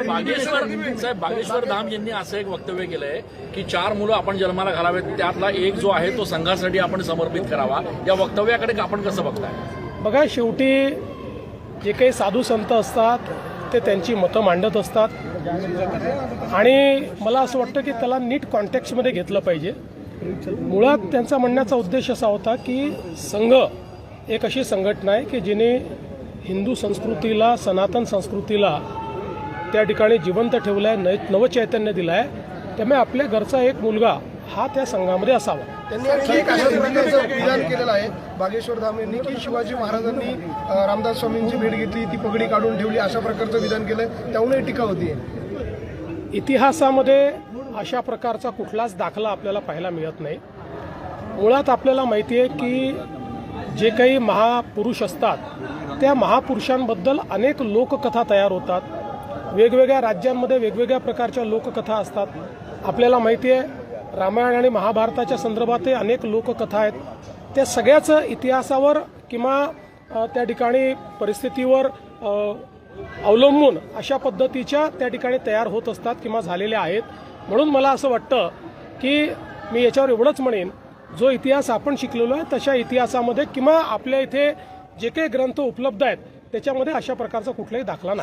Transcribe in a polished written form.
बागेश्वर धाम यांनी असं एक वक्तव्य केलंय की 4 मुलं आपण जन्माला घालावेत, त्यातला एक जो आहे तो संघासाठी आपण समर्पित करावा. या वक्तव्याकडे आपण कसं बघताय? बघा, शेवटी जे काही साधू संत असतात ते त्यांची मतं मांडत असतात आणि मला असं वाटतं की त्याला नीट कॉन्टेक्स्टमध्ये घेतलं पाहिजे. मुळात त्यांचा म्हणण्याचा उद्देश असा होता की संघ एक अशी संघटना आहे की जिने हिंदू संस्कृतीला, सनातन संस्कृतीला त्या ठिकाणी जिवंत ठेवलं आहे, नवचैतन्य दिलं आहे. त्यामुळे आपल्या घरचा एक मुलगा हा त्या संघामध्ये असावा. त्यांनी आणखी एक अशा प्रकारचं विधान केलेलं आहे बागेश्वर धाम यांनी की शिवाजी महाराजांनी रामदास स्वामींची भेट घेतली, ती पगडी काढून ठेवली, अशा प्रकारचं विधान केलं. त्यामुळे टीका होती. इतिहासामध्ये अशा प्रकारचा कुठलाच दाखला आपल्याला पाहायला मिळत नाही. मुळात आपल्याला माहिती आहे की जे काही महापुरुष असतात त्या महापुरुषांबद्दल अनेक लोककथा तयार होतात. वेगवेगळ्या राज्यांमध्ये वेगवेगळ्या प्रकारच्या लोककथा असतात. आपल्याला माहिती आहे रामायण आणि महाभारताच्या संदर्भातही अनेक लोककथा आहेत. त्या सगळ्याच इतिहासावर किंवा त्या ठिकाणी परिस्थितीवर अवलंबून अशा पद्धतीच्या त्या ठिकाणी तयार होत असतात किंवा झालेल्या आहेत. म्हणून मला असं वाटतं की मी याच्यावर एवढंच म्हणेन, जो इतिहास आपण शिकलेलो आहे तशा इतिहासामध्ये किंवा आपल्या इथे जे काही ग्रंथ उपलब्ध आहेत त्याच्यामध्ये अशा प्रकारचा कुठलाही दाखला नाही.